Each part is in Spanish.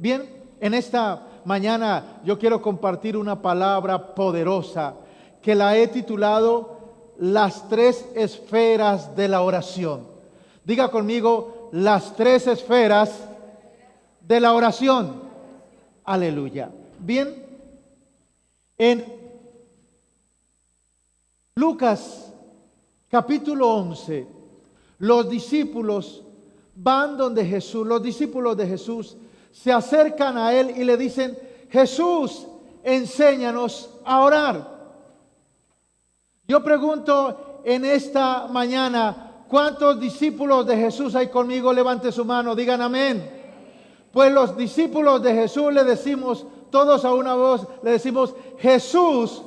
Bien, en esta mañana yo quiero compartir una palabra poderosa que la he titulado Las tres esferas de la oración. Diga conmigo, las tres esferas de la oración. Aleluya. Bien, en Lucas capítulo 11, los discípulos van donde Jesús, los discípulos de Jesús se acercan a él y le dicen: Jesús, enséñanos a orar. Yo pregunto en esta mañana, ¿cuántos discípulos de Jesús hay conmigo? Levante su mano, digan amén. Pues los discípulos de Jesús le decimos, todos a una voz, le decimos: Jesús,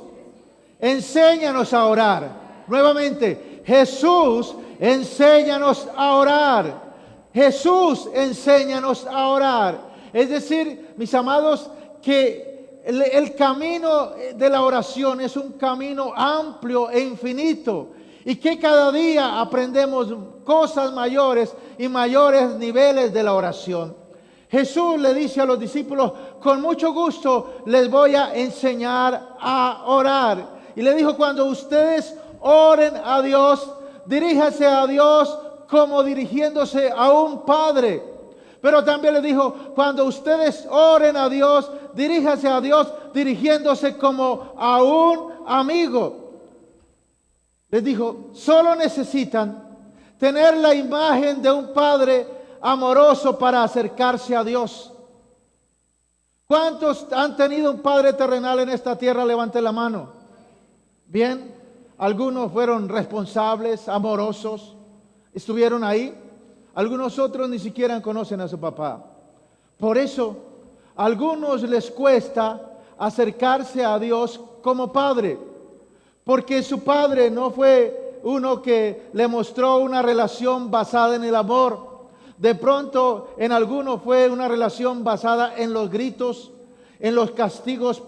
enséñanos a orar. Nuevamente, Jesús, enséñanos a orar. Jesús, enséñanos a orar. Es decir, mis amados, que el camino de la oración es un camino amplio e infinito, y que cada día aprendemos cosas mayores y mayores niveles de la oración. Jesús le dice a los discípulos: con mucho gusto les voy a enseñar a orar. Y le dijo: cuando ustedes oren a Dios, diríjanse a Dios como dirigiéndose a un padre. Pero también le dijo: cuando ustedes oren a Dios, diríjanse a Dios dirigiéndose como a un amigo. Les dijo: solo necesitan tener la imagen de un padre amoroso para acercarse a Dios. ¿Cuántos han tenido un padre terrenal en esta tierra? Levanten la mano. Bien, algunos fueron responsables, amorosos, estuvieron ahí. Algunos otros ni siquiera conocen a su papá. Por eso, a algunos les cuesta acercarse a Dios como padre, porque su padre no fue uno que le mostró una relación basada en el amor. De pronto, en algunos fue una relación basada en los gritos, en los castigos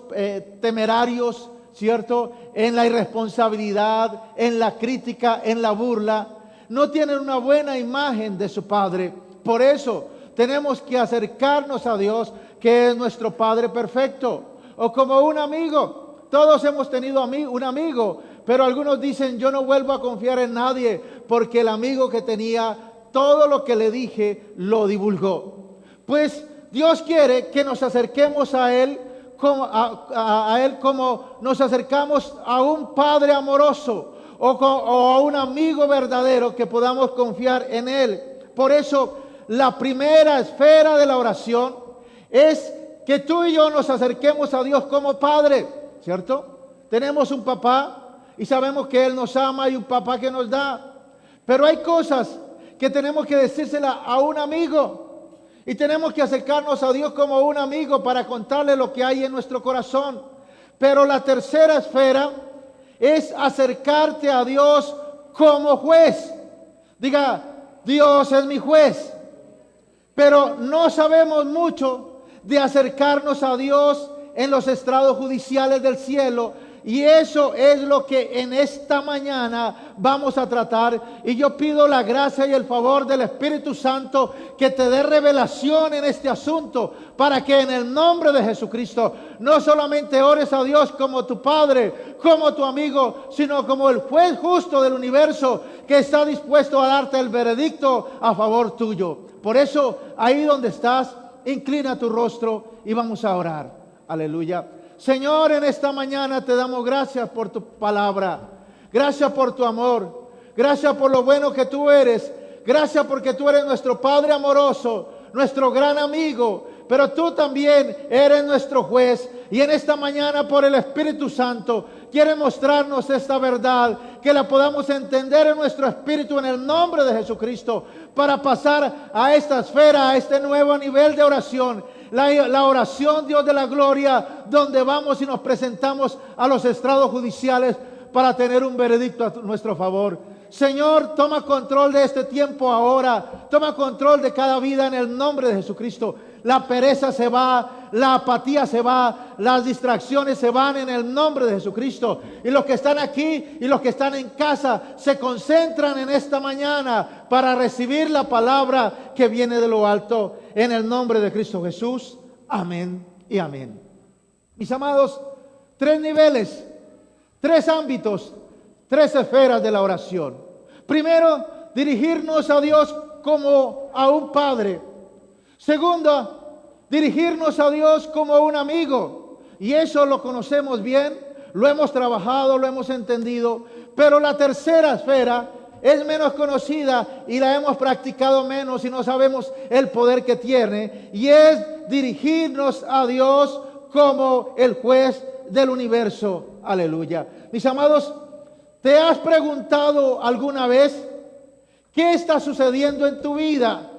temerarios, ¿cierto? En la irresponsabilidad, en la crítica, en la burla. No tienen una buena imagen de su Padre. Por eso tenemos que acercarnos a Dios, que es nuestro Padre perfecto. O como un amigo. Todos hemos tenido un amigo, pero algunos dicen: yo no vuelvo a confiar en nadie, porque el amigo que tenía, todo lo que le dije lo divulgó. Pues Dios quiere que nos acerquemos a Él como nos acercamos a un Padre amoroso, o a un amigo verdadero que podamos confiar en Él. Por eso, la primera esfera de la oración es que tú y yo nos acerquemos a Dios como Padre, ¿cierto? Tenemos un papá y sabemos que Él nos ama, y un papá que nos da. Pero hay cosas que tenemos que decírsela a un amigo, y tenemos que acercarnos a Dios como un amigo para contarle lo que hay en nuestro corazón. Pero la tercera esfera es acercarte a Dios como juez. Diga: Dios es mi juez. Pero no sabemos mucho de acercarnos a Dios en los estrados judiciales del cielo. Y eso es lo que en esta mañana vamos a tratar. Y yo pido la gracia y el favor del Espíritu Santo que te dé revelación en este asunto, para que en el nombre de Jesucristo no solamente ores a Dios como tu Padre, como tu amigo, sino como el juez justo del universo, que está dispuesto a darte el veredicto a favor tuyo. Por eso, ahí donde estás, inclina tu rostro y vamos a orar. Aleluya. Señor, en esta mañana te damos gracias por tu palabra. Gracias por tu amor. Gracias por lo bueno que tú eres. Gracias porque tú eres nuestro Padre amoroso, nuestro gran amigo. Pero tú también eres nuestro juez. Y en esta mañana, por el Espíritu Santo, quiere mostrarnos esta verdad, que la podamos entender en nuestro espíritu, en el nombre de Jesucristo, para pasar a esta esfera, a este nuevo nivel de oración. La oración, Dios de la gloria, donde vamos y nos presentamos a los estrados judiciales para tener un veredicto a nuestro favor. Señor, toma control de este tiempo ahora. Toma control de cada vida en el nombre de Jesucristo. La pereza se va, la apatía se va, las distracciones se van en el nombre de Jesucristo. Y los que están aquí y los que están en casa se concentran en esta mañana para recibir la palabra que viene de lo alto, en el nombre de Cristo Jesús. Amén y amén. Mis amados, 3 niveles, 3 ámbitos, 3 esferas de la oración. Primero, dirigirnos a Dios como a un padre. Segundo, dirigirnos a Dios como un amigo. Y eso lo conocemos bien, lo hemos trabajado, lo hemos entendido. Pero la tercera esfera es menos conocida y la hemos practicado menos y no sabemos el poder que tiene. Y es dirigirnos a Dios como el juez del universo. Aleluya. Mis amados, ¿te has preguntado alguna vez qué está sucediendo en tu vida?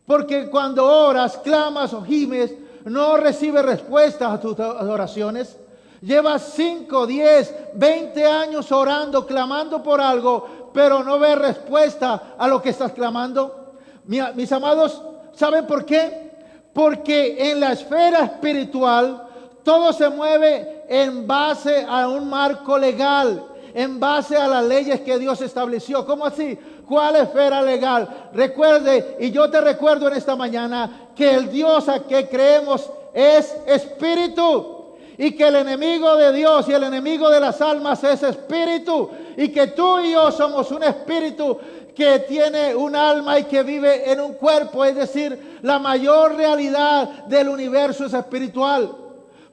Porque cuando oras, clamas o gimes, no recibes respuestas a tus oraciones. Llevas 5, 10, 20 años orando, clamando por algo, pero no ves respuesta a lo que estás clamando. Mis amados, ¿saben por qué? Porque en la esfera espiritual todo se mueve en base a un marco legal, en base a las leyes que Dios estableció. ¿Cómo así? ¿Cuál esfera legal? Recuerde, y yo te recuerdo en esta mañana, que el Dios a que creemos es espíritu. Y que el enemigo de Dios y el enemigo de las almas es espíritu. Y que tú y yo somos un espíritu que tiene un alma y que vive en un cuerpo. Es decir, la mayor realidad del universo es espiritual.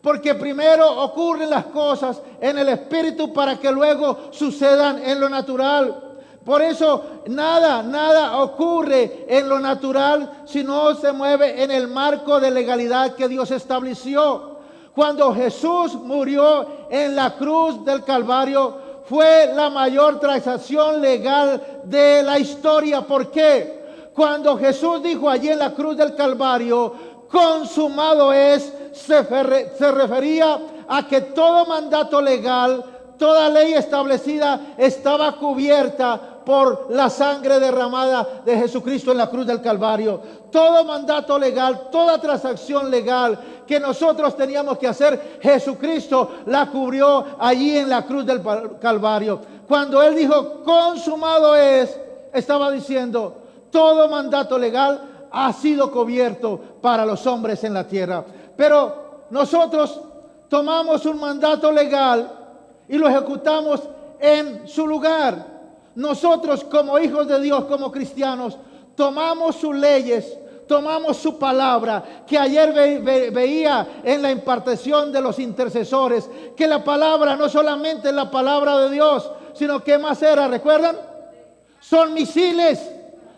Porque primero ocurren las cosas en el espíritu para que luego sucedan en lo natural. Por eso nada ocurre en lo natural si no se mueve en el marco de legalidad que Dios estableció. Cuando Jesús murió en la cruz del Calvario, fue la mayor transacción legal de la historia. ¿Por qué? Cuando Jesús dijo allí en la cruz del Calvario, consumado es, se refería a que todo mandato legal, toda ley establecida estaba cubierta por la sangre derramada de Jesucristo en la cruz del Calvario. Todo mandato legal, toda transacción legal que nosotros teníamos que hacer, Jesucristo la cubrió allí en la cruz del Calvario. Cuando Él dijo, consumado es, estaba diciendo, todo mandato legal ha sido cubierto para los hombres en la tierra. Pero nosotros tomamos un mandato legal y lo ejecutamos en su lugar. Nosotros como hijos de Dios, como cristianos, tomamos sus leyes, tomamos su palabra, que ayer veía en la impartición de los intercesores, que la palabra no solamente es la palabra de Dios, sino que más era, ¿recuerdan? Son misiles,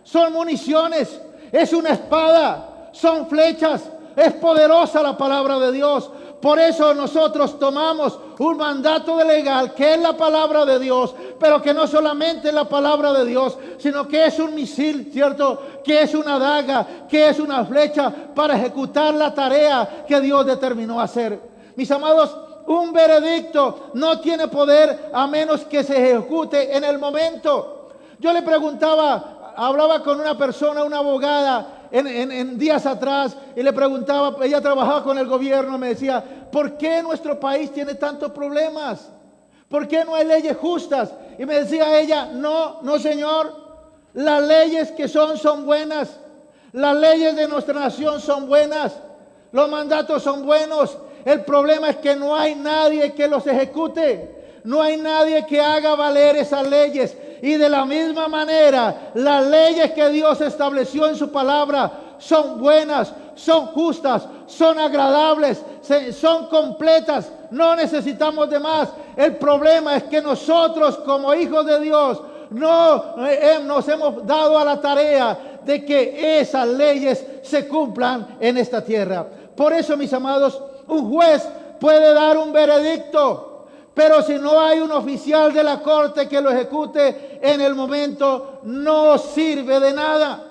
son municiones, es una espada, son flechas, es poderosa la palabra de Dios. Por eso nosotros tomamos un mandato legal que es la palabra de Dios, pero que no solamente es la palabra de Dios, sino que es un misil, ¿cierto? Que es una daga, que es una flecha para ejecutar la tarea que Dios determinó hacer. Mis amados, un veredicto no tiene poder a menos que se ejecute en el momento. Yo le preguntaba, hablaba con una persona, una abogada, en días atrás, y le preguntaba, ella trabajaba con el gobierno, me decía, ¿por qué nuestro país tiene tantos problemas? ¿Por qué no hay leyes justas? Y me decía ella, no señor, las leyes que son buenas, las leyes de nuestra nación son buenas, los mandatos son buenos, el problema es que no hay nadie que los ejecute, no hay nadie que haga valer esas leyes. Y de la misma manera, las leyes que Dios estableció en su palabra son buenas, son justas, son agradables, son completas. No necesitamos de más. El problema es que nosotros como hijos de Dios no nos hemos dado a la tarea de que esas leyes se cumplan en esta tierra. Por eso, mis amados, un juez puede dar un veredicto, pero si no hay un oficial de la corte que lo ejecute en el momento, no sirve de nada.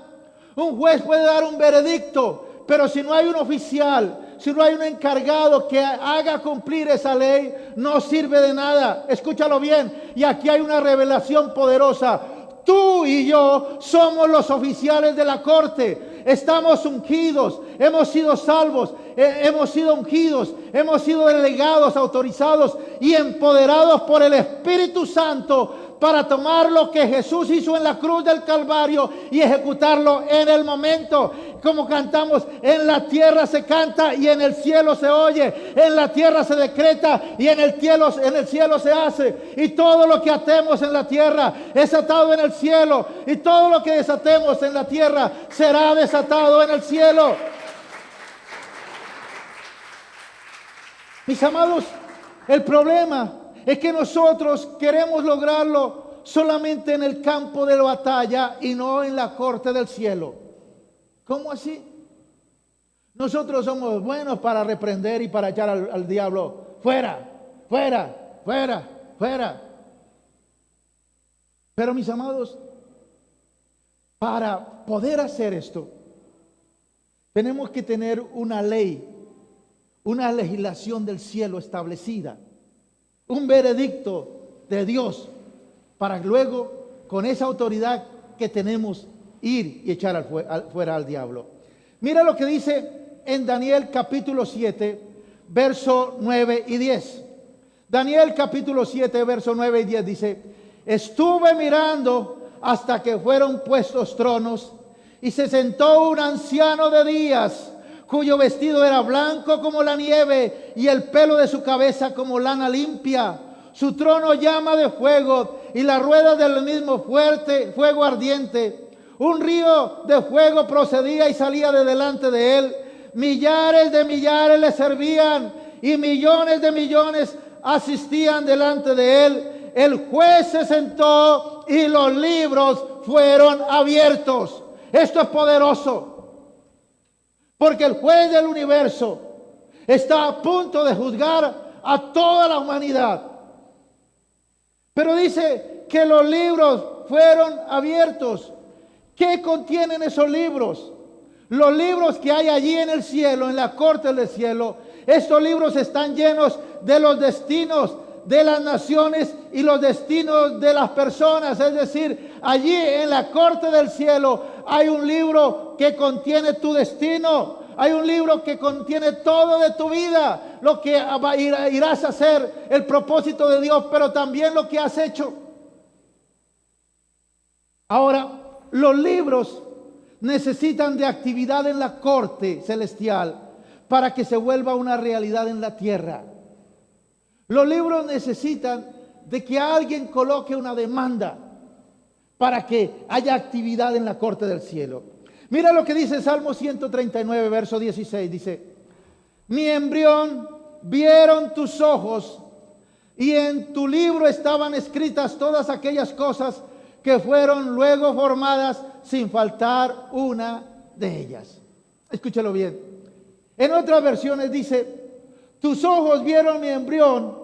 Un juez puede dar un veredicto, pero si no hay un oficial, si no hay un encargado que haga cumplir esa ley, no sirve de nada. Escúchalo bien, y aquí hay una revelación poderosa. Tú y yo somos los oficiales de la corte. Estamos ungidos, hemos sido salvos, hemos sido ungidos, hemos sido delegados, autorizados y empoderados por el Espíritu Santo para tomar lo que Jesús hizo en la cruz del Calvario y ejecutarlo en el momento. Como cantamos, en la tierra se canta y en el cielo se oye, en la tierra se decreta y en el cielo se hace. Y todo lo que atemos en la tierra es atado en el cielo, y todo lo que desatemos en la tierra será desatado en el cielo. Mis amados, el problema es que nosotros queremos lograrlo solamente en el campo de la batalla y no en la corte del cielo. ¿Cómo así? Nosotros somos buenos para reprender y para echar al diablo fuera, fuera, fuera, fuera. Pero mis amados, para poder hacer esto, tenemos que tener una ley, una legislación del cielo establecida, un veredicto de Dios, para luego, con esa autoridad que tenemos, ir y echar fuera al diablo. Mira lo que dice en Daniel capítulo 7, verso 9 y 10. Daniel capítulo 7, verso 9 y 10 dice: estuve mirando hasta que fueron puestos tronos, y se sentó un anciano de días, cuyo vestido era blanco como la nieve, y el pelo de su cabeza como lana limpia. Su trono llama de fuego, y la rueda del mismo fuerte fuego ardiente. Un río de fuego procedía y salía de delante de él. Millares de millares le servían, y millones de millones asistían delante de él. El juez se sentó y los libros fueron abiertos. Esto es poderoso, porque el juez del universo está a punto de juzgar a toda la humanidad. Pero dice que los libros fueron abiertos. ¿Qué contienen esos libros? Los libros que hay allí en el cielo, en la corte del cielo. Estos libros están llenos de los destinos de las naciones y los destinos de las personas. Es decir, allí en la corte del cielo hay un libro que contiene tu destino. Hay un libro que contiene todo de tu vida, lo que irás a hacer, el propósito de Dios, pero también lo que has hecho. Ahora, los libros necesitan de actividad en la corte celestial para que se vuelva una realidad en la tierra. Los libros necesitan de que alguien coloque una demanda para que haya actividad en la corte del cielo. Mira lo que dice Salmo 139, verso 16. Dice: mi embrión vieron tus ojos, y en tu libro estaban escritas todas aquellas cosas que fueron luego formadas, sin faltar una de ellas. Escúchalo bien. En otras versiones dice: tus ojos vieron mi embrión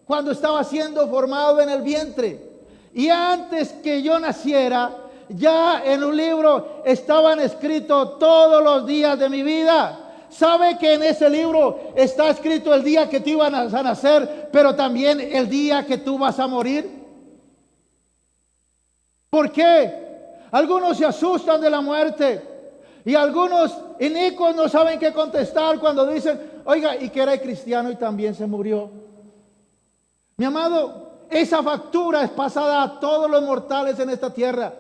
cuando estaba siendo formado en el vientre, y antes que yo naciera, ya en un libro estaban escritos todos los días de mi vida. ¿Sabe que en ese libro está escrito el día que tú ibas a nacer, pero también el día que tú vas a morir? ¿Por qué? Algunos se asustan de la muerte, y algunos inicuos no saben qué contestar cuando dicen: oiga, y que era cristiano y también se murió. Mi amado, esa factura es pasada a todos los mortales en esta tierra.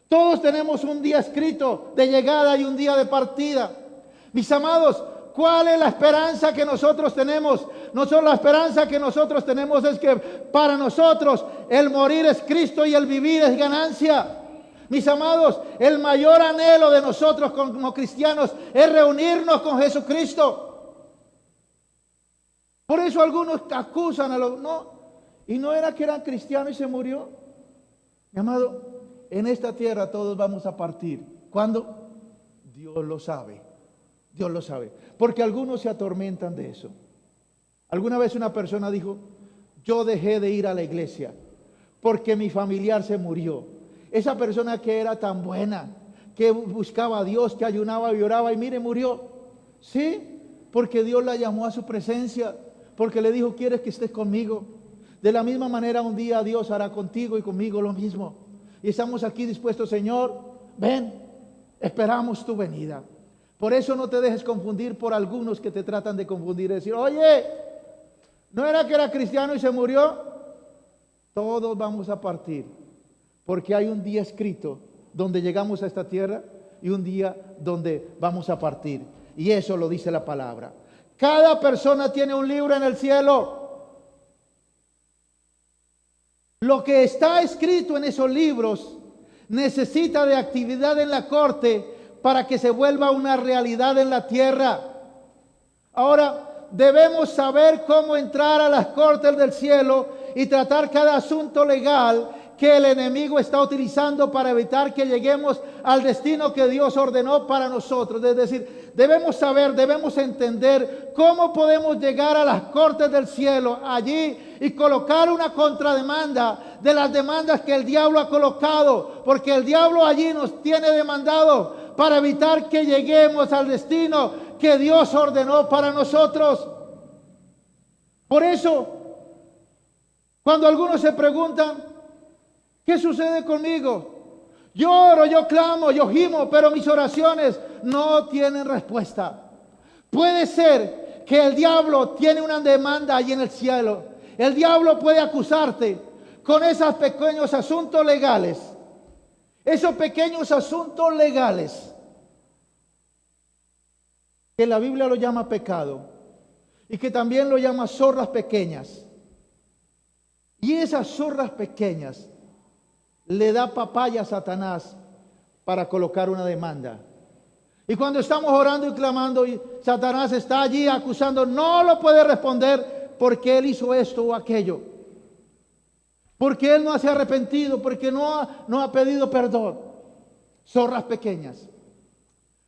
Todos tenemos un día escrito de llegada y un día de partida. Mis amados, ¿cuál es la esperanza que nosotros tenemos? La esperanza que nosotros tenemos es que para nosotros el morir es Cristo y el vivir es ganancia. Mis amados, el mayor anhelo de nosotros como cristianos es reunirnos con Jesucristo. Por eso algunos acusan a los... No, y no era que eran cristianos y se murió. Mi amado, en esta tierra todos vamos a partir. ¿Cuándo? Dios lo sabe. Dios lo sabe. Porque algunos se atormentan de eso. Alguna vez una persona dijo: yo dejé de ir a la iglesia porque mi familiar se murió. Esa persona que era tan buena, que buscaba a Dios, que ayunaba y oraba, y mire, murió. Sí, porque Dios la llamó a su presencia, porque le dijo: ¿quieres que estés conmigo? De la misma manera un día Dios hará contigo y conmigo lo mismo. Y estamos aquí dispuestos: Señor, ven, esperamos tu venida. Por eso no te dejes confundir por algunos que te tratan de confundir y decir: oye, ¿no era que era cristiano y se murió? Todos vamos a partir, porque hay un día escrito donde llegamos a esta tierra y un día donde vamos a partir. Y eso lo dice la palabra. Cada persona tiene un libro en el cielo. Lo que está escrito en esos libros necesita de actividad en la corte para que se vuelva una realidad en la tierra. Ahora, debemos saber cómo entrar a las cortes del cielo y tratar cada asunto legal que el enemigo está utilizando para evitar que lleguemos al destino que Dios ordenó para nosotros. Es decir, debemos saber, debemos entender cómo podemos llegar a las cortes del cielo allí y colocar una contrademanda de las demandas que el diablo ha colocado, porque el diablo allí nos tiene demandado para evitar que lleguemos al destino que Dios ordenó para nosotros. Por eso, cuando algunos se preguntan, ¿qué sucede conmigo? Yo oro, yo clamo, yo gimo, pero mis oraciones no tienen respuesta. Puede ser que el diablo tiene una demanda allí en el cielo. El diablo puede acusarte con esos pequeños asuntos legales. Esos pequeños asuntos legales que la Biblia lo llama pecado y que también lo llama zorras pequeñas. Y esas zorras pequeñas le da papaya a Satanás para colocar una demanda. Y cuando estamos orando y clamando y Satanás está allí acusando, no lo puede responder porque él hizo esto o aquello. Porque él no se ha arrepentido, porque no ha pedido perdón. Zorras pequeñas.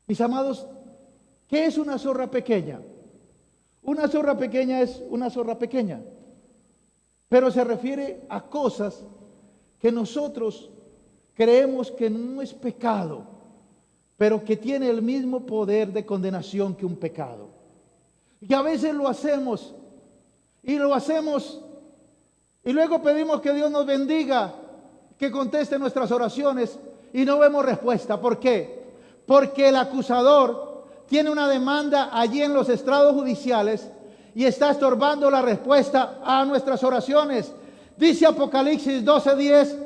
Mis amados, ¿qué es una zorra pequeña? Una zorra pequeña es una zorra pequeña. Pero se refiere a cosas que nosotros creemos que no es pecado, pero que tiene el mismo poder de condenación que un pecado. Y a veces lo hacemos, y luego pedimos que Dios nos bendiga, que conteste nuestras oraciones, y no vemos respuesta. ¿Por qué? Porque el acusador tiene una demanda allí en los estrados judiciales y está estorbando la respuesta a nuestras oraciones. Dice Apocalipsis 12:10,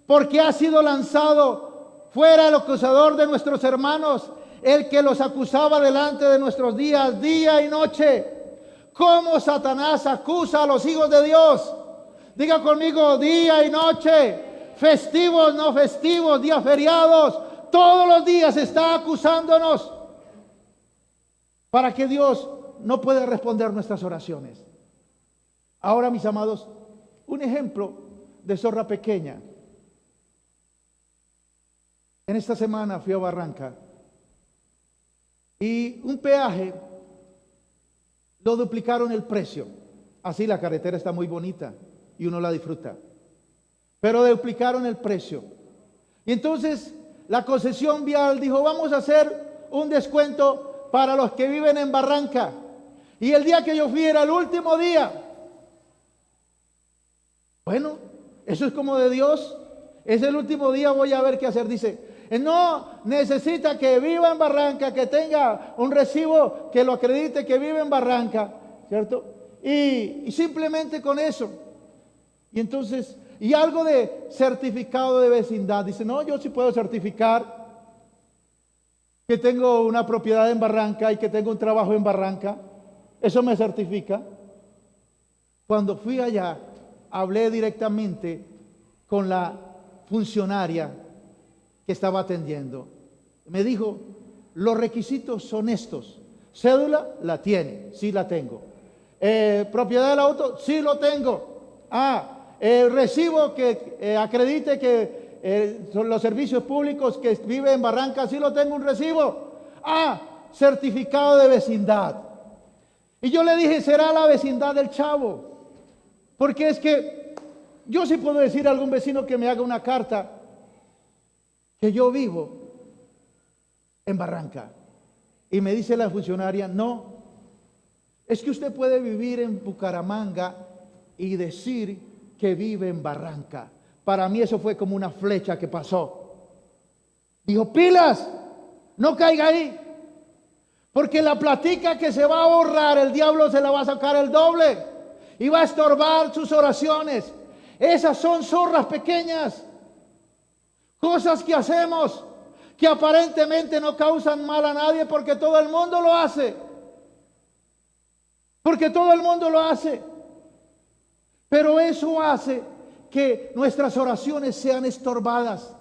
porque ha sido lanzado fuera el acusador de nuestros hermanos, el que los acusaba delante de nuestros días, día y noche. ¿Cómo Satanás acusa a los hijos de Dios? Diga conmigo, día y noche, festivos, no festivos, días feriados, todos los días está acusándonos para que Dios no pueda responder nuestras oraciones. Ahora, mis amados, un ejemplo de zorra pequeña. En esta semana fui a Barranca y un peaje lo duplicaron el precio. Así la carretera está muy bonita y uno la disfruta, pero duplicaron el precio. Y entonces la concesión vial dijo, vamos a hacer un descuento para los que viven en Barranca. Y el día que yo fui era el último día. Bueno, eso es como de Dios. Es el último día, voy a ver qué hacer. Dice, no, necesita que viva en Barranca, que tenga un recibo que lo acredite que vive en Barranca, ¿cierto? Y simplemente con eso. Y entonces, y algo de certificado de vecindad. Dice, no, yo sí puedo certificar que tengo una propiedad en Barranca y que tengo un trabajo en Barranca. Eso me certifica. Cuando fui allá, hablé directamente con la funcionaria que estaba atendiendo. Me dijo, los requisitos son estos. Cédula, la tiene, sí la tengo. Propiedad del auto, sí lo tengo. Recibo que acredite que son los servicios públicos que vive en Barranca, sí lo tengo, un recibo. Certificado de vecindad. Y yo le dije, será la vecindad del Chavo. Porque es que yo sí puedo decir a algún vecino que me haga una carta que yo vivo en Barranca. Y me dice la funcionaria, no, es que usted puede vivir en Bucaramanga y decir que vive en Barranca. Para mí eso fue como una flecha que pasó. Dijo, pilas, no caiga ahí. Porque la platica que se va a ahorrar, el diablo se la va a sacar el doble. Y va a estorbar sus oraciones. Esas son zorras pequeñas, cosas que hacemos que aparentemente no causan mal a nadie porque todo el mundo lo hace. Porque todo el mundo lo hace. Pero eso hace que nuestras oraciones sean estorbadas.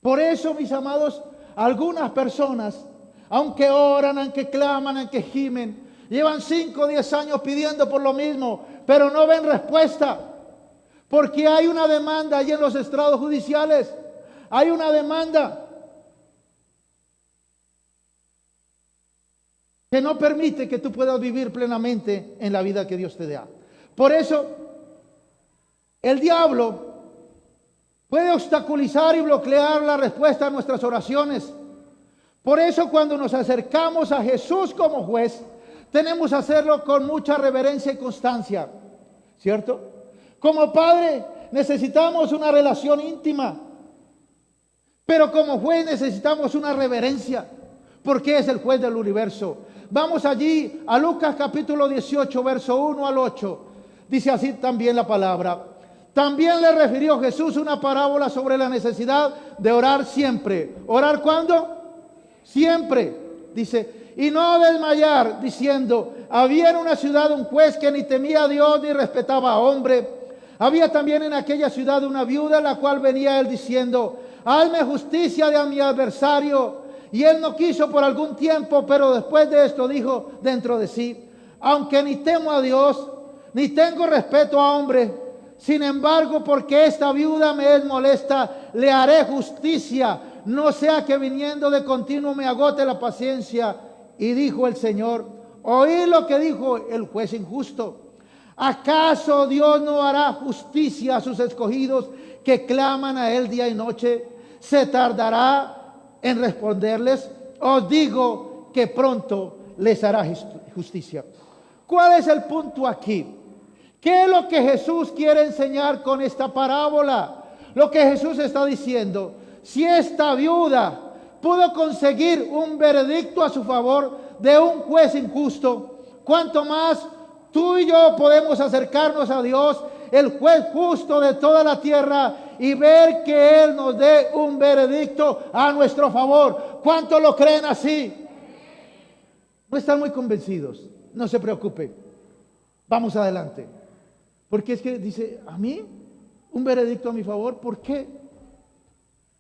Por eso, mis amados, algunas personas, aunque oran, aunque claman, aunque gimen, llevan 5 o 10 años pidiendo por lo mismo, pero no ven respuesta. Porque hay una demanda allí en los estrados judiciales. Hay una demanda que no permite que tú puedas vivir plenamente en la vida que Dios te da. Por eso, el diablo puede obstaculizar y bloquear la respuesta a nuestras oraciones. Por eso, cuando nos acercamos a Jesús como juez, tenemos que hacerlo con mucha reverencia y constancia, ¿cierto? Como padre necesitamos una relación íntima, pero como juez necesitamos una reverencia, porque es el juez del universo. Vamos allí a Lucas capítulo 18, verso 1 al 8. Dice así también la palabra. También le refirió Jesús una parábola sobre la necesidad de orar siempre. ¿Orar cuándo? Siempre. Dice, y no desmayar, diciendo, había en una ciudad un juez que ni temía a Dios ni respetaba a hombre. Había también en aquella ciudad una viuda, la cual venía él diciendo, hazme justicia de mi adversario. Y él no quiso por algún tiempo, pero después de esto dijo dentro de sí, aunque ni temo a Dios, ni tengo respeto a hombre, sin embargo, porque esta viuda me es molesta, le haré justicia, no sea que viniendo de continuo me agote la paciencia. Y dijo el Señor, oí lo que dijo el juez injusto. ¿Acaso Dios no hará justicia a sus escogidos que claman a él día y noche? ¿Se tardará en responderles? Os digo que pronto les hará justicia. ¿Cuál es el punto aquí? ¿Qué es lo que Jesús quiere enseñar con esta parábola? Lo que Jesús está diciendo, si esta viuda pudo conseguir un veredicto a su favor de un juez injusto, ¿cuánto más tú y yo podemos acercarnos a Dios, el juez justo de toda la tierra, y ver que Él nos dé un veredicto a nuestro favor? ¿Cuántos lo creen así? No están muy convencidos. No se preocupen. Vamos adelante. Porque es que dice, ¿a mí? ¿Un veredicto a mi favor? ¿Por qué?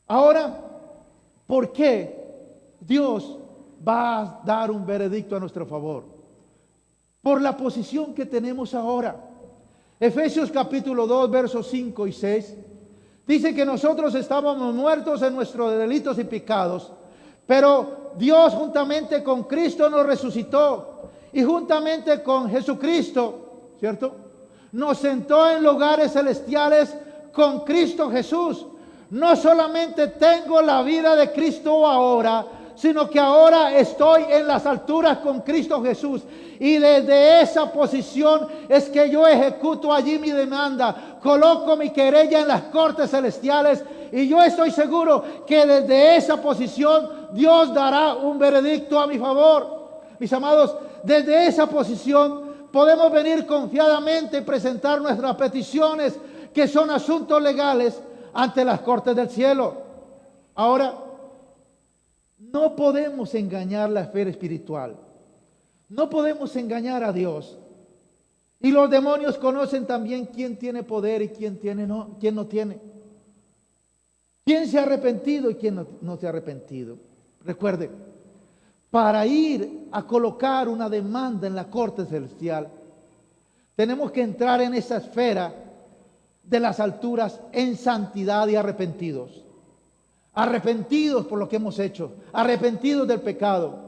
Ahora, ¿por qué Dios va a dar un veredicto a nuestro favor? Por la posición que tenemos ahora. Efesios capítulo 2, versos 5 y 6. Dice que nosotros estábamos muertos en nuestros delitos y pecados, pero Dios juntamente con Cristo nos resucitó y juntamente con Jesucristo, ¿cierto?, nos sentó en lugares celestiales con Cristo Jesús. No solamente tengo la vida de Cristo ahora, sino que ahora estoy en las alturas con Cristo Jesús. Y desde esa posición es que yo ejecuto allí mi demanda, coloco mi querella en las cortes celestiales, y yo estoy seguro que desde esa posición Dios dará un veredicto a mi favor. Mis amados, desde esa posición podemos venir confiadamente y presentar nuestras peticiones, que son asuntos legales, ante las cortes del cielo. Ahora, no podemos engañar la esfera espiritual. No podemos engañar a Dios. Y los demonios conocen también quién tiene poder y quién no tiene. Quién se ha arrepentido y quién no se ha arrepentido. Recuerde, para ir a colocar una demanda en la corte celestial, tenemos que entrar en esa esfera de las alturas en santidad y arrepentidos. Arrepentidos por lo que hemos hecho, arrepentidos del pecado,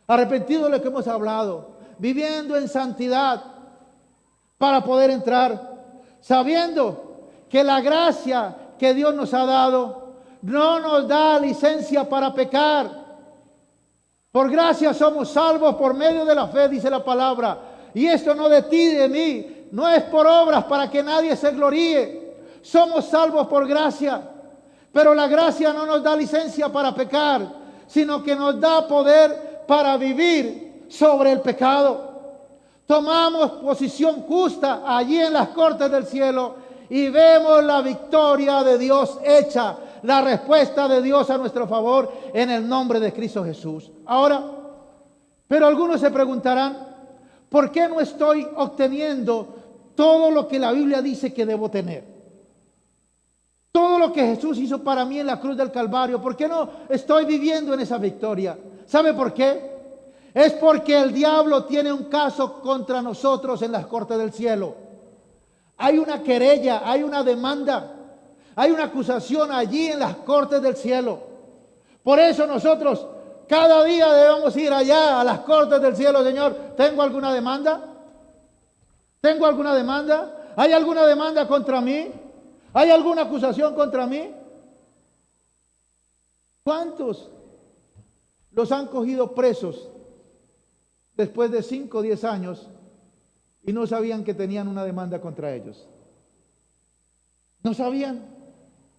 arrepentidos de lo que hemos hablado, viviendo en santidad para poder entrar, sabiendo que la gracia que Dios nos ha dado no nos da licencia para pecar. Por gracia somos salvos por medio de la fe, dice la palabra. Y esto no de ti, de mí, no es por obras para que nadie se gloríe. Somos salvos por gracia. Pero la gracia no nos da licencia para pecar, sino que nos da poder para vivir sobre el pecado. Tomamos posición justa allí en las cortes del cielo y vemos la victoria de Dios hecha, la respuesta de Dios a nuestro favor en el nombre de Cristo Jesús. Ahora, pero algunos se preguntarán, ¿por qué no estoy obteniendo todo lo que la Biblia dice que debo tener? Todo lo que Jesús hizo para mí en la cruz del Calvario, ¿por qué no estoy viviendo en esa victoria? ¿Sabe por qué? Es porque el diablo tiene un caso contra nosotros en las cortes del cielo. Hay una querella, hay una demanda, hay una acusación allí en las cortes del cielo. Por eso nosotros cada día debemos ir allá a las cortes del cielo. Señor, ¿tengo alguna demanda? ¿Tengo alguna demanda? ¿Hay alguna demanda contra mí? ¿Hay alguna acusación contra mí? ¿Cuántos los han cogido presos después de 5 o 10 años y no sabían que tenían una demanda contra ellos? No sabían.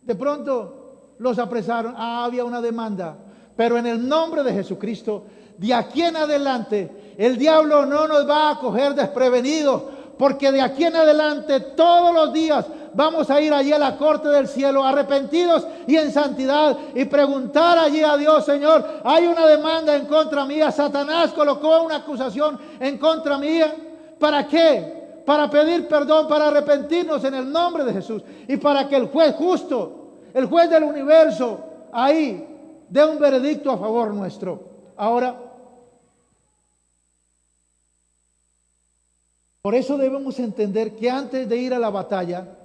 De pronto los apresaron. Había una demanda. Pero en el nombre de Jesucristo, de aquí en adelante, el diablo no nos va a coger desprevenidos, porque de aquí en adelante, todos los días, vamos a ir allí a la corte del cielo, arrepentidos y en santidad, y preguntar allí a Dios: Señor, hay una demanda en contra mía. Satanás colocó una acusación en contra mía. ¿Para qué? Para pedir perdón, para arrepentirnos en el nombre de Jesús, y para que el juez justo, el juez del universo, ahí dé un veredicto a favor nuestro. Ahora, por eso debemos entender que antes de ir a la batalla,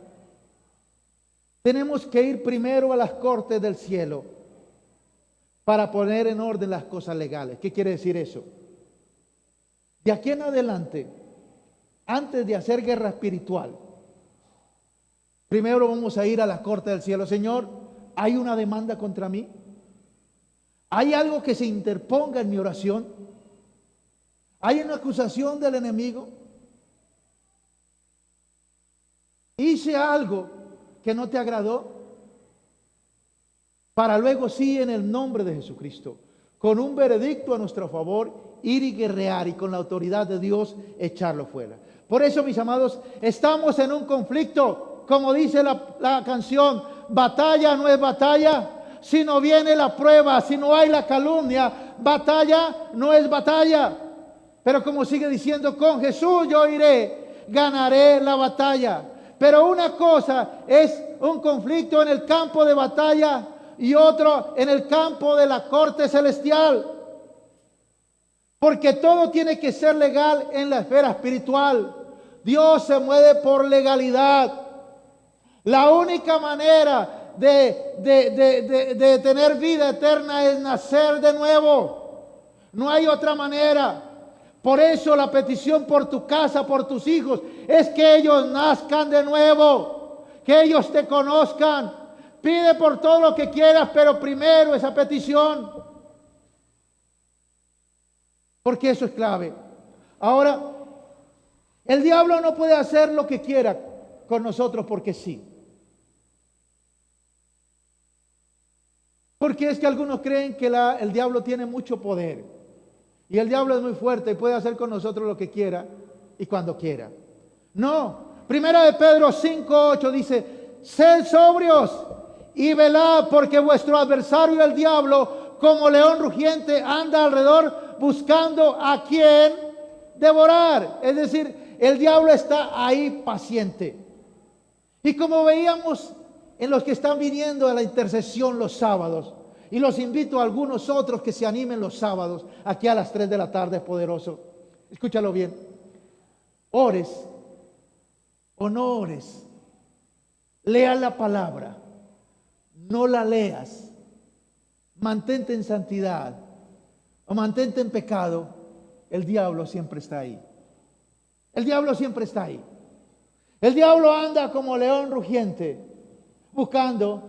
tenemos que ir primero a las cortes del cielo para poner en orden las cosas legales. ¿Qué quiere decir eso? De aquí en adelante, antes de hacer guerra espiritual, primero vamos a ir a la corte del cielo. Señor, ¿hay una demanda contra mí? ¿Hay algo que se interponga en mi oración? ¿Hay una acusación del enemigo? ¿Hice algo que no te agradó? Para luego sí, en el nombre de Jesucristo, con un veredicto a nuestro favor, ir y guerrear, y con la autoridad de Dios echarlo fuera. Por eso, mis amados, estamos en un conflicto, como dice la canción: batalla no es batalla si no viene la prueba, si no hay la calumnia. Batalla no es batalla. Pero como sigue diciendo, con Jesús yo iré, ganaré la batalla. Pero una cosa es un conflicto en el campo de batalla y otro en el campo de la corte celestial. Porque todo tiene que ser legal en la esfera espiritual. Dios se mueve por legalidad. La única manera de tener vida eterna es nacer de nuevo. No hay otra manera. Por eso la petición por tu casa, por tus hijos, es que ellos nazcan de nuevo, que ellos te conozcan. Pide por todo lo que quieras, pero primero esa petición, porque eso es clave. Ahora, el diablo no puede hacer lo que quiera con nosotros porque sí. Porque es que algunos creen que el diablo tiene mucho poder. Y el diablo es muy fuerte y puede hacer con nosotros lo que quiera y cuando quiera. No. Primera de Pedro 5:8 dice: sed sobrios y velad, porque vuestro adversario el diablo, como león rugiente, anda alrededor buscando a quien devorar. Es decir, el diablo está ahí paciente. Y como veíamos en los que están viniendo a la intercesión los sábados, y los invito a algunos otros que se animen los sábados, aquí a las 3 de la tarde, poderoso. Escúchalo bien. Ores o no ores, lea la palabra, no la leas, mantente en santidad o mantente en pecado, el diablo siempre está ahí. El diablo siempre está ahí. El diablo anda como león rugiente, buscando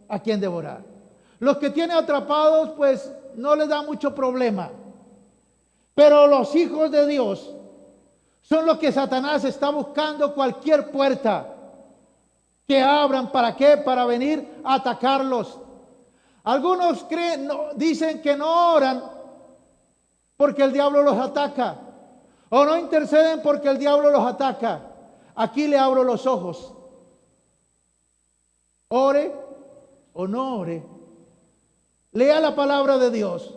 a quien devorar. Los que tiene atrapados, pues no les da mucho problema. Pero los hijos de Dios son los que Satanás está buscando cualquier puerta que abran. ¿Para qué? Para venir a atacarlos. Algunos creen, dicen que no oran porque el diablo los ataca, o no interceden porque el diablo los ataca. Aquí le abro los ojos. ore o no ore, lea la palabra de Dios,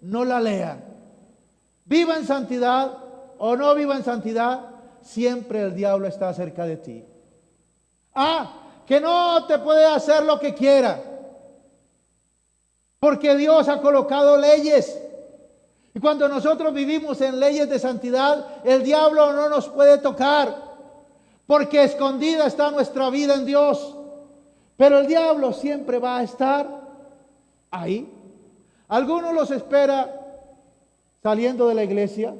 no la lea, viva en santidad o no viva en santidad, siempre el diablo está cerca de ti. Que no te puede hacer lo que quiera, porque Dios ha colocado leyes. Y cuando nosotros vivimos en leyes de santidad, el diablo no nos puede tocar, porque escondida está nuestra vida en Dios. Pero el diablo siempre va a estar ahí. Algunos los espera saliendo de la iglesia.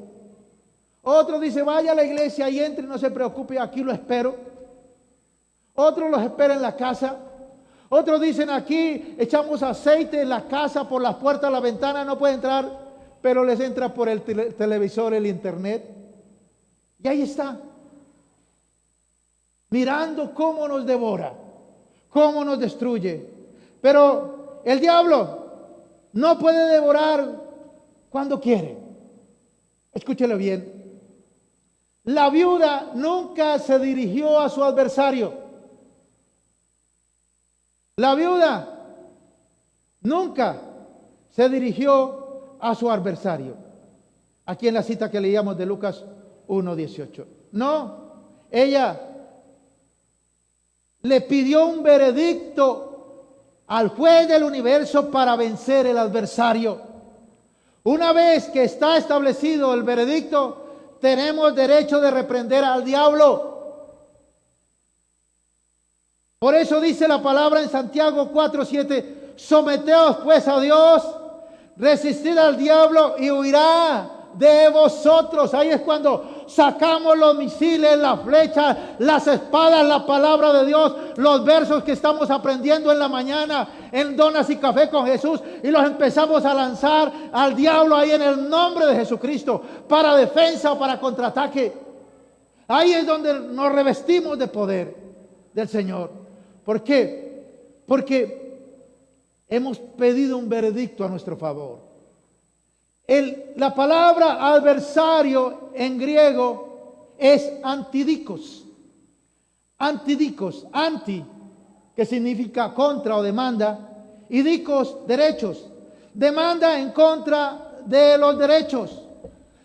Otro dice, vaya a la iglesia y entre, no se preocupe, aquí lo espero. Otros los espera en la casa. Otros dicen, aquí echamos aceite en la casa, por las puertas, la ventana, no puede entrar, pero les entra por el televisor, el internet. Y ahí está, mirando cómo nos devora, cómo nos destruye. Pero el diablo no puede devorar cuando quiere. Escúchelo bien. La viuda nunca se dirigió a su adversario. La viuda nunca se dirigió a su adversario. Aquí en la cita que leíamos de Lucas 1:18. No, ella le pidió un veredicto al juez del universo para vencer el adversario. Una vez que está establecido el veredicto, tenemos derecho de reprender al diablo. Por eso dice la palabra en Santiago 4:7, someteos pues a Dios, resistid al diablo y huirá de vosotros. Ahí es cuando sacamos los misiles, las flechas, las espadas, la palabra de Dios, los versos que estamos aprendiendo en la mañana en Donas y Café con Jesús, y los empezamos a lanzar al diablo ahí en el nombre de Jesucristo, para defensa o para contraataque. Ahí es donde nos revestimos de poder del Señor. ¿Por qué? Porque hemos pedido un veredicto a nuestro favor. La palabra adversario en griego es antidikos. Antidikos, anti, que significa contra o demanda, y dikos, derechos. Demanda en contra de los derechos.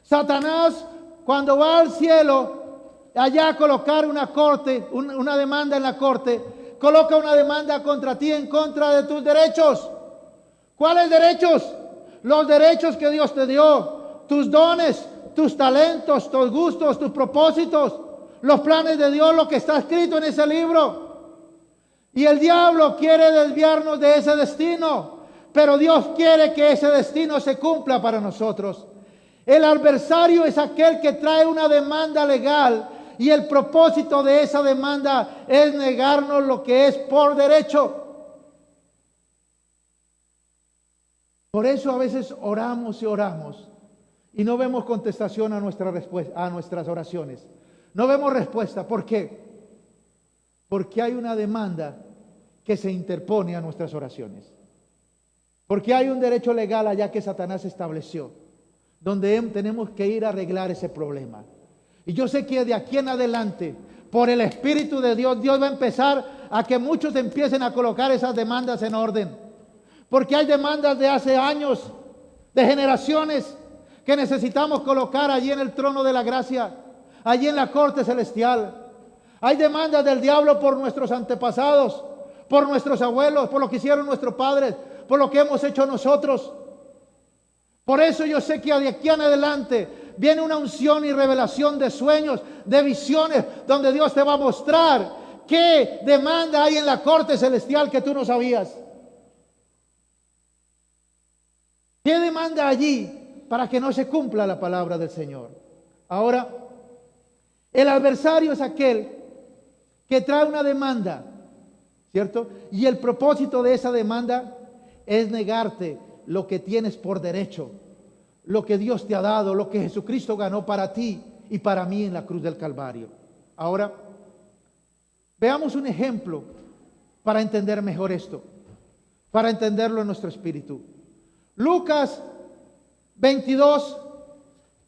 Satanás, cuando va al cielo, allá a colocar una corte, una demanda en la corte, coloca una demanda contra ti en contra de tus derechos. ¿Cuáles derechos? Los derechos que Dios te dio, tus dones, tus talentos, tus gustos, tus propósitos, los planes de Dios, lo que está escrito en ese libro. Y el diablo quiere desviarnos de ese destino, pero Dios quiere que ese destino se cumpla para nosotros. El adversario es aquel que trae una demanda legal, y el propósito de esa demanda es negarnos lo que es por derecho. Por eso a veces oramos y oramos y no vemos contestación a nuestras oraciones. No vemos respuesta. ¿Por qué? Porque hay una demanda que se interpone a nuestras oraciones. Porque hay un derecho legal allá que Satanás estableció, donde tenemos que ir a arreglar ese problema. Y yo sé que de aquí en adelante, por el Espíritu de Dios, Dios va a empezar a que muchos empiecen a colocar esas demandas en orden. Porque hay demandas de hace años, de generaciones, que necesitamos colocar allí en el trono de la gracia, allí en la corte celestial. Hay demandas del diablo por nuestros antepasados, por nuestros abuelos, por lo que hicieron nuestros padres, por lo que hemos hecho nosotros. Por eso yo sé que de aquí en adelante viene una unción y revelación de sueños, de visiones, donde Dios te va a mostrar qué demanda hay en la corte celestial que tú no sabías. ¿Qué demanda allí para que no se cumpla la palabra del Señor? Ahora, el adversario es aquel que trae una demanda, ¿cierto? Y el propósito de esa demanda es negarte lo que tienes por derecho, lo que Dios te ha dado, lo que Jesucristo ganó para ti y para mí en la cruz del Calvario. Ahora, veamos un ejemplo para entender mejor esto, para entenderlo en nuestro espíritu. Lucas 22,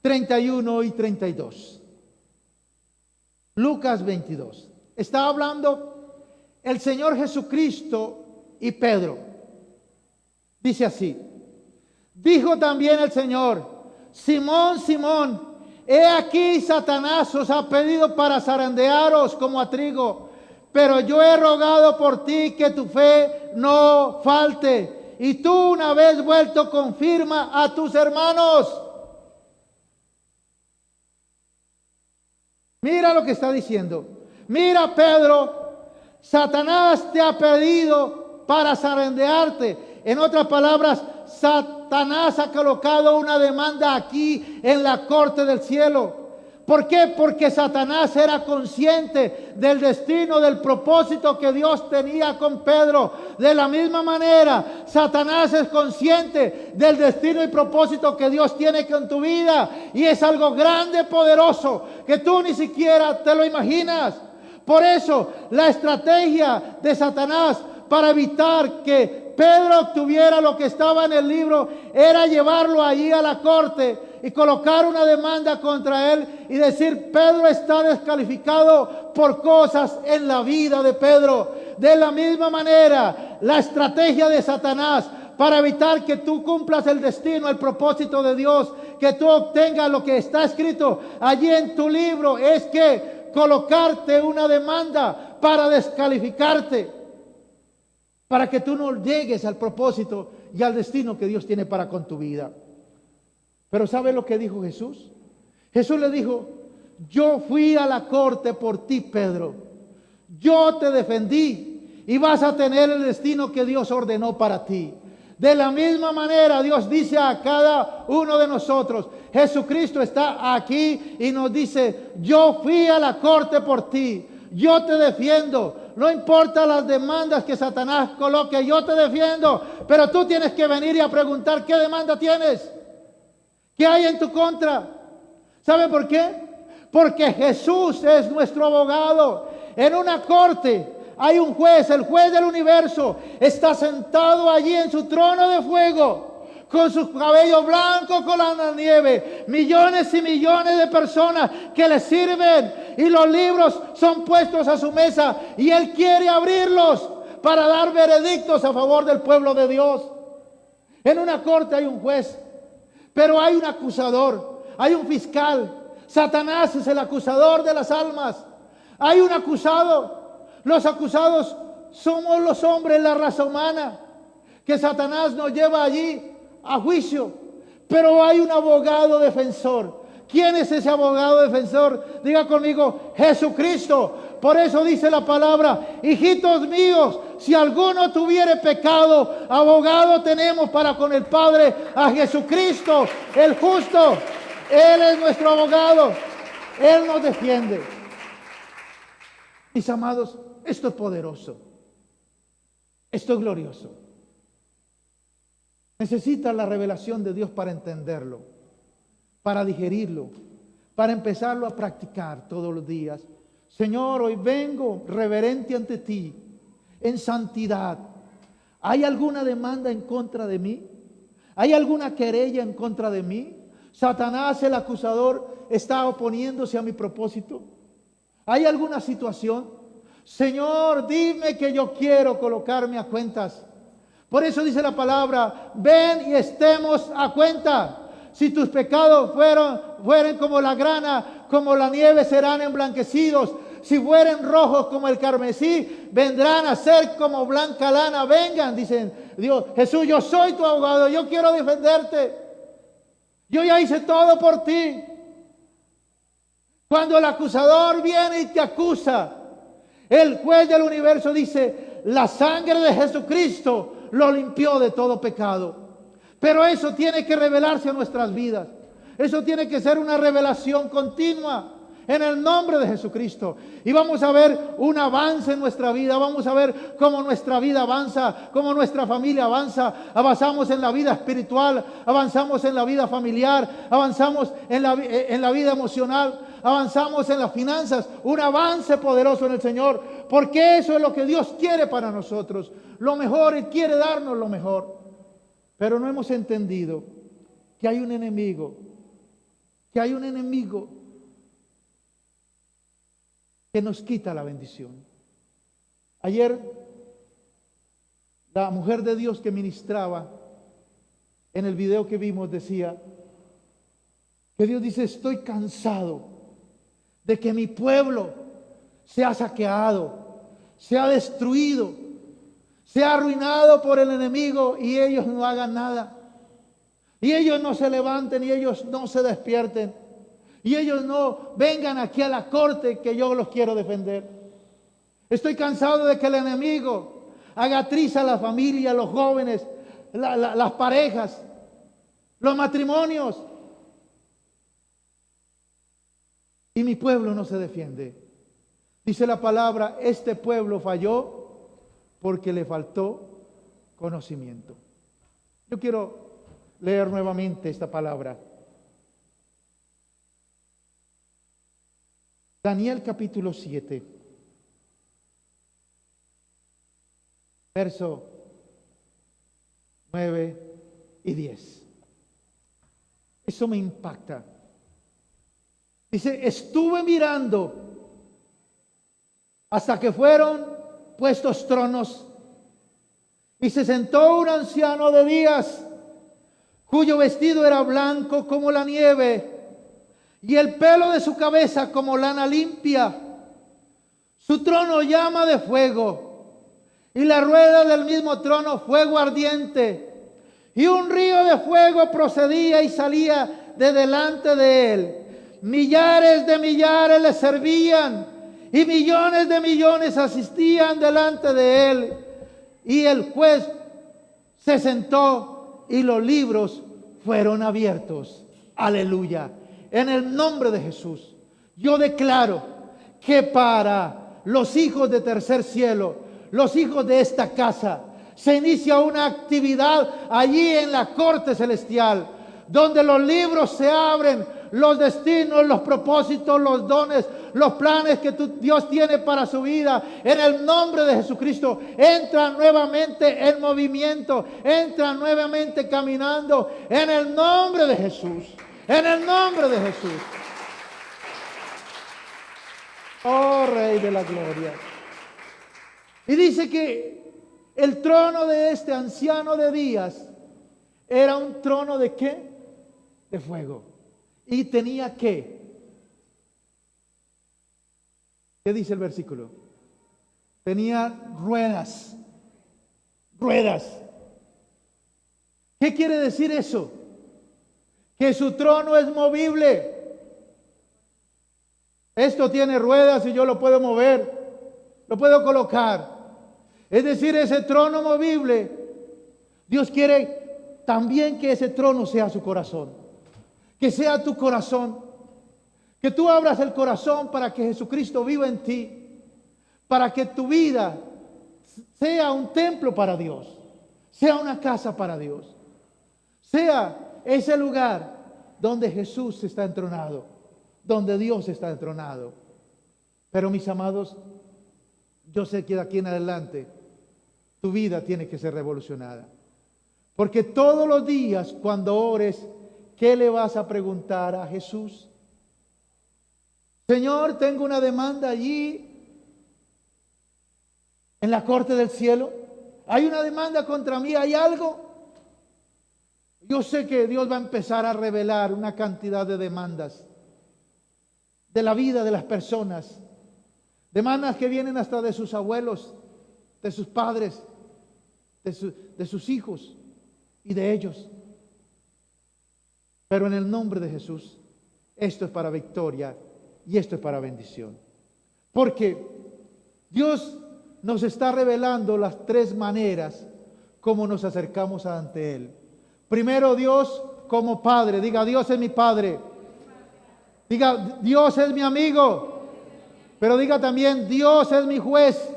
31 y 32. Lucas 22. Está hablando el Señor Jesucristo y Pedro. Dice así: dijo también el Señor: Simón, Simón, he aquí Satanás os ha pedido para zarandearos como a trigo, pero yo he rogado por ti que tu fe no falte, y tú, una vez vuelto, confirma a tus hermanos. Mira lo que está diciendo. Mira, Pedro, Satanás te ha pedido para zarandearte. En otras palabras, Satanás ha colocado una demanda aquí en la corte del cielo. ¿Por qué? Porque Satanás era consciente del destino, del propósito que Dios tenía con Pedro. De la misma manera, Satanás es consciente del destino y propósito que Dios tiene con tu vida. Y es algo grande, poderoso, que tú ni siquiera te lo imaginas. Por eso, la estrategia de Satanás para evitar que Pedro obtuviera lo que estaba en el libro era llevarlo allí a la corte y colocar una demanda contra él y decir: Pedro está descalificado por cosas en la vida de Pedro. De la misma manera, la estrategia de Satanás para evitar que tú cumplas el destino, el propósito de Dios, que tú obtengas lo que está escrito allí en tu libro, es que colocarte una demanda para descalificarte, para que tú no llegues al propósito y al destino que Dios tiene para con tu vida. Pero ¿sabe lo que dijo Jesús? Jesús le dijo: yo fui a la corte por ti, Pedro. Yo te defendí y vas a tener el destino que Dios ordenó para ti. De la misma manera, Dios dice a cada uno de nosotros: Jesucristo está aquí y nos dice: yo fui a la corte por ti. Yo te defiendo. No importa las demandas que Satanás coloque, yo te defiendo. Pero tú tienes que venir y a preguntar: ¿qué demanda tienes? ¿Qué hay en tu contra? ¿Sabe por qué? Porque Jesús es nuestro abogado. En una corte hay un juez, el juez del universo. Está sentado allí en su trono de fuego, con sus cabellos blancos como la nieve. Millones y millones de personas que le sirven. Y los libros son puestos a su mesa. Y Él quiere abrirlos para dar veredictos a favor del pueblo de Dios. En una corte hay un juez, pero hay un acusador, hay un fiscal. Satanás es el acusador de las almas. Hay un acusado. Los acusados somos los hombres, la raza humana, que Satanás nos lleva allí a juicio. Pero hay un abogado defensor. ¿Quién es ese abogado defensor? Diga conmigo: Jesucristo. Por eso dice la palabra: hijitos míos, si alguno tuviere pecado, abogado tenemos para con el Padre, a Jesucristo, el justo. Él es nuestro abogado. Él nos defiende. Mis amados, esto es poderoso. Esto es glorioso. Necesitas la revelación de Dios para entenderlo, para digerirlo, para empezarlo a practicar todos los días. Señor, hoy vengo reverente ante ti, en santidad. ¿Hay alguna demanda en contra de mí? ¿Hay alguna querella en contra de mí? ¿Satanás, el acusador, está oponiéndose a mi propósito? ¿Hay alguna situación? Señor, dime que yo quiero colocarme a cuentas. Por eso dice la palabra: ven y estemos a cuenta. Si tus pecados fueren como la grana, como la nieve, serán emblanquecidos. Si fueren rojos como el carmesí, vendrán a ser como blanca lana. Vengan, dicen Dios. Jesús, yo soy tu abogado, yo quiero defenderte. Yo ya hice todo por ti. Cuando el acusador viene y te acusa, el juez del universo dice: la sangre de Jesucristo lo limpió de todo pecado. Pero eso tiene que revelarse a nuestras vidas. Eso tiene que ser una revelación continua en el nombre de Jesucristo. Y vamos a ver un avance en nuestra vida. Vamos a ver cómo nuestra vida avanza, cómo nuestra familia avanza. Avanzamos en la vida espiritual, avanzamos en la vida familiar, avanzamos en la vida emocional, avanzamos en las finanzas. Un avance poderoso en el Señor, porque eso es lo que Dios quiere para nosotros. Lo mejor, Él quiere darnos lo mejor. Pero no hemos entendido que hay un enemigo, que nos quita la bendición. Ayer, la mujer de Dios que ministraba en el video que vimos decía que Dios dice: estoy cansado de que mi pueblo sea saqueado, sea destruido, sea arruinado por el enemigo y ellos no hagan nada. Y ellos no se levanten y ellos no se despierten. Y ellos no vengan aquí a la corte que yo los quiero defender. Estoy cansado de que el enemigo haga trizas a la familia, los jóvenes, las parejas, los matrimonios. Y mi pueblo no se defiende. Dice la palabra: este pueblo falló porque le faltó conocimiento. Yo quiero leer nuevamente esta palabra. Daniel capítulo 7, verso 9 y 10. Eso me impacta. Dice: estuve mirando hasta que fueron puestos tronos y se sentó un anciano de días, cuyo vestido era blanco como la nieve y el pelo de su cabeza como lana limpia. Su trono llama de fuego y la rueda del mismo trono fuego ardiente, y un río de fuego procedía y salía de delante de él. Millares de millares le servían y millones de millones asistían delante de él. Y el juez se sentó y los libros fueron abiertos. Aleluya. En el nombre de Jesús, yo declaro que para los hijos de Tercer Cielo, los hijos de esta casa, se inicia una actividad allí en la corte celestial, donde los libros se abren, los destinos, los propósitos, los dones, los planes que Dios tiene para su vida, en el nombre de Jesucristo, entran nuevamente en movimiento, entran nuevamente caminando, en el nombre de Jesús, en el nombre de Jesús. Oh, Rey de la Gloria. Y dice que el trono de este anciano de días era un trono ¿de qué? De fuego. Y tenía ¿qué? ¿Qué dice el versículo? Tenía ruedas. Ruedas. ¿Qué quiere decir eso? Que su trono es movible. Esto tiene ruedas y yo lo puedo mover, lo puedo colocar. Es decir, ese trono movible, Dios quiere también que ese trono sea su corazón. Que sea tu corazón. Que tú abras el corazón para que Jesucristo viva en ti. Para que tu vida sea un templo para Dios. Sea una casa para Dios. Sea ese lugar donde Jesús está entronado. Donde Dios está entronado. Pero mis amados, yo sé que de aquí en adelante tu vida tiene que ser revolucionada. Porque todos los días cuando ores, ¿qué le vas a preguntar a Jesús? Señor, tengo una demanda allí en la corte del cielo. Hay una demanda contra mí, ¿hay algo? Yo sé que Dios va a empezar a revelar una cantidad de demandas de la vida de las personas. Demandas que vienen hasta de sus abuelos, de sus padres, de sus hijos y de ellos. Pero en el nombre de Jesús, esto es para victoria y esto es para bendición. Porque Dios nos está revelando las tres maneras como nos acercamos ante Él. Primero, Dios como Padre. Diga: Dios es mi Padre. Diga: Dios es mi amigo. Pero diga también: Dios es mi juez.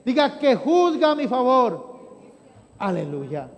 Diga: que juzga a mi favor. Aleluya.